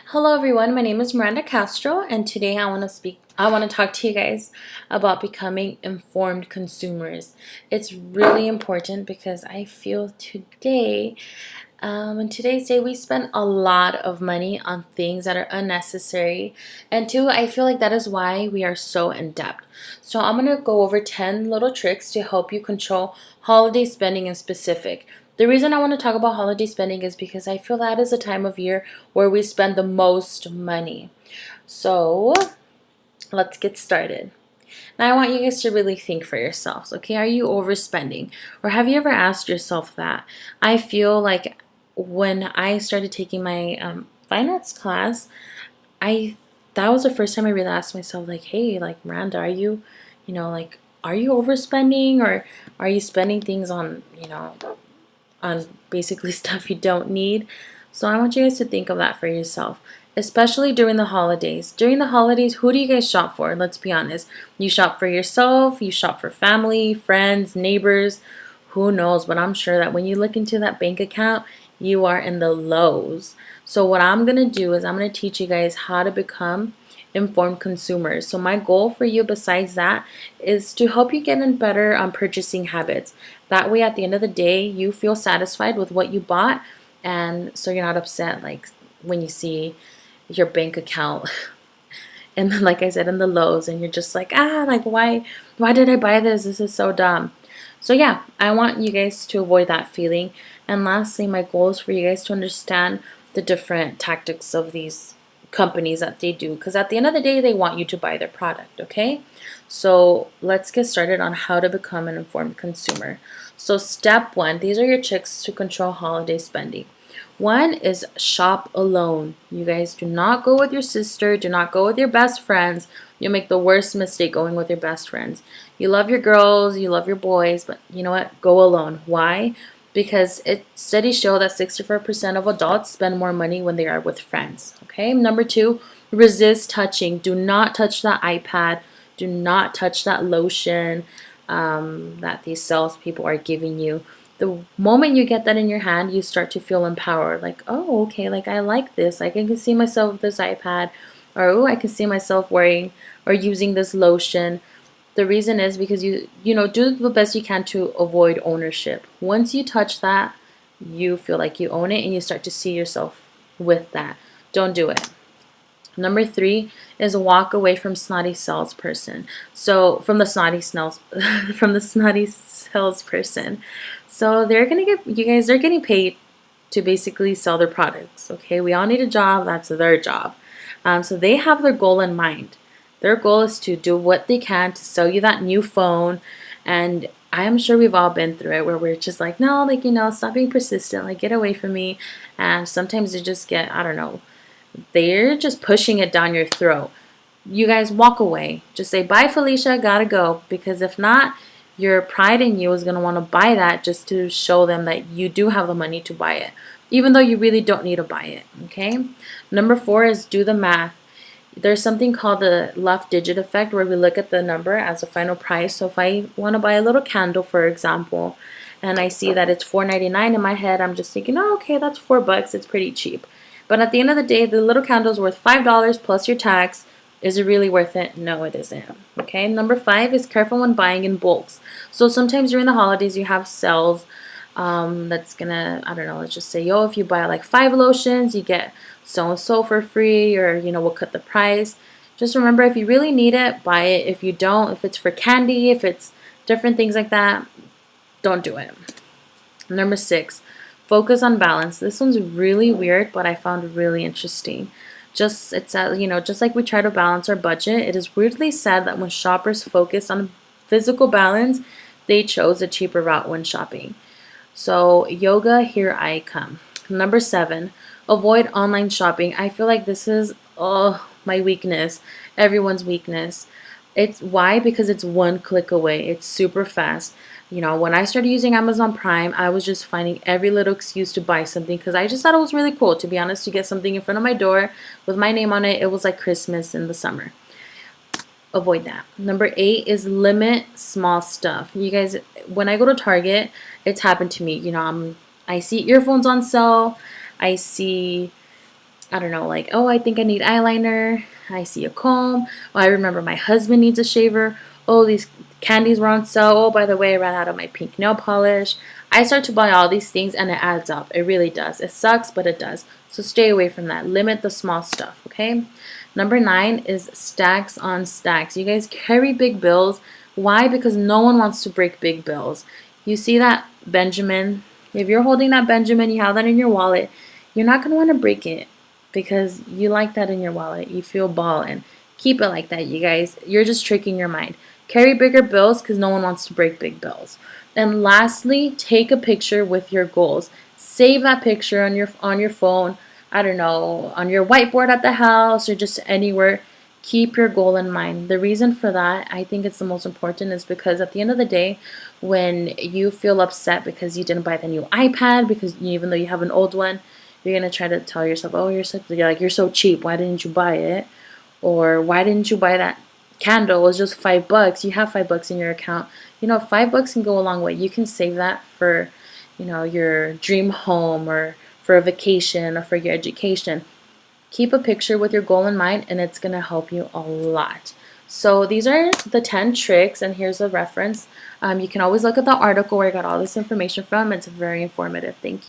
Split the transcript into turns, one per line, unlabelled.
Hello everyone, my name is Miranda Castro and today I want to talk to you guys about becoming informed consumers. It's really important because I feel in today's day we spend a lot of money on things that are unnecessary, and two, I feel like that is why we are so in debt. So I'm going to go over 10 little tricks to help you control holiday spending in specific. The reason I want to talk about holiday spending is because I feel that is a time of year where we spend the most money. So let's get started. Now, I want you guys to really think for yourselves, okay? Are you overspending? Or have you ever asked yourself that? I feel like when I started taking my finance class, I that was the first time I really asked myself, like, hey, like, Miranda, are you overspending, or are you spending things on basically stuff you don't need? So I want you guys to think of that for yourself, especially during the holidays. During the holidays, who do you guys shop for? Let's be honest. You shop for yourself, you shop for family, friends, neighbors, who knows? But I'm sure that when you look into that bank account, you are in the lows. So what I'm going to do is I'm going to teach you guys how to become informed consumers. So my goal for you besides that is to help you get in better purchasing habits. That way at the end of the day, you feel satisfied with what you bought, and so you're not upset like when you see your bank account and then, like I said, in the lows, and you're just like, like, why did I buy this? This is so dumb. So yeah, I want you guys to avoid that feeling. And lastly, my goal is for you guys to understand the different tactics of these companies that they do, because at the end of the day, they want you to buy their product. Okay, so let's get started on how to become an informed consumer. So step one, these are your tricks to control holiday spending. One is shop alone. You guys, do not go with your sister, do not go with your best friends. You'll make the worst mistake going with your best friends. You love your girls, you love your boys, but you know what? Go alone. Why? Because studies show that 64% of adults spend more money when they are with friends. Okay. Number two, resist touching. Do not touch that iPad. Do not touch that lotion that these salespeople are giving you. The moment you get that in your hand, you start to feel empowered. Like, oh, okay, like I like this. Like I can see myself with this iPad, or oh, I can see myself wearing or using this lotion. The reason is because you do the best you can to avoid ownership. Once you touch that, you feel like you own it and you start to see yourself with that. Don't do it. Number three is walk away from snotty salesperson. So from the snotty smells from the snotty salesperson. So they're gonna get you guys. They're getting paid to basically sell their products. Okay, we all need a job. That's their job. So they have their goal in mind. Their goal is to do what they can to sell you that new phone. And I am sure we've all been through it where we're just like, no, like, stop being persistent. Like, get away from me. And sometimes you just get, I don't know, they're just pushing it down your throat. You guys walk away. Just say, bye, Felicia, gotta go. Because if not, your pride in you is going to want to buy that just to show them that you do have the money to buy it, even though you really don't need to buy it. Okay. Number four is do the math. There's something called the left digit effect where we look at the number as a final price. So if I want to buy a little candle, for example, and I see that it's $4.99 in my head, I'm just thinking, oh, okay, that's $4. It's pretty cheap. But at the end of the day, the little candle is worth $5 plus your tax. Is it really worth it? No, it isn't. Okay. Number five is careful when buying in bulks. So sometimes during the holidays, you have sales that's gonna, I don't know, let's just say, yo, if you buy like 5 lotions, you get so and so for free, or we'll cut the price. Just remember, if you really need it, buy it. If you don't, if it's for candy, if it's different things like that, don't do it. Number six, focus on balance. This one's really weird, but I found really interesting. Just just like we try to balance our budget, it is weirdly said that when shoppers focus on physical balance, they chose a cheaper route when shopping. So yoga, here I come. Number seven, avoid online shopping. I feel like this is my weakness, everyone's weakness. It's why? Because it's one click away. It's super fast. When I started using Amazon Prime, I was just finding every little excuse to buy something because I just thought it was really cool, to be honest, to get something in front of my door with my name on it. It was like Christmas in the summer. Avoid that. Number eight is limit small stuff. You guys, when I go to Target, it's happened to me. I see earphones on sale. I see I don't know, like, oh, I think I need eyeliner. I see a comb. Oh, I remember my husband needs a shaver. Oh, these candies were on sale. Oh, by the way, I ran out of my pink nail polish. I start to buy all these things and it adds up. It really does. It sucks, but it does. So stay away from that. Limit the small stuff, okay? Number 9 is stacks on stacks. You guys carry big bills. Why? Because no one wants to break big bills. You see that Benjamin? If you're holding that Benjamin, you have that in your wallet, you're not going to want to break it because you like that in your wallet. You feel ballin'. Keep it like that, you guys. You're just tricking your mind. Carry bigger bills because no one wants to break big bills. And lastly, take a picture with your goals. Save that picture on your phone. I don't know, on your whiteboard at the house or just anywhere. Keep your goal in mind. The reason for that, I think it's the most important, is because at the end of the day, when you feel upset because you didn't buy the new iPad, because even though you have an old one, you're gonna try to tell yourself, "Oh, you're so cheap. Why didn't you buy it?" Or "Why didn't you buy that candle? It was just $5. You have $5 in your account." You know, $5 can go a long way. You can save that for, your dream home or for a vacation or for your education. Keep a picture with your goal in mind and it's going to help you a lot. So these are the 10 tricks, and here's a reference. You can always look at the article where I got all this information from. It's very informative. Thank you.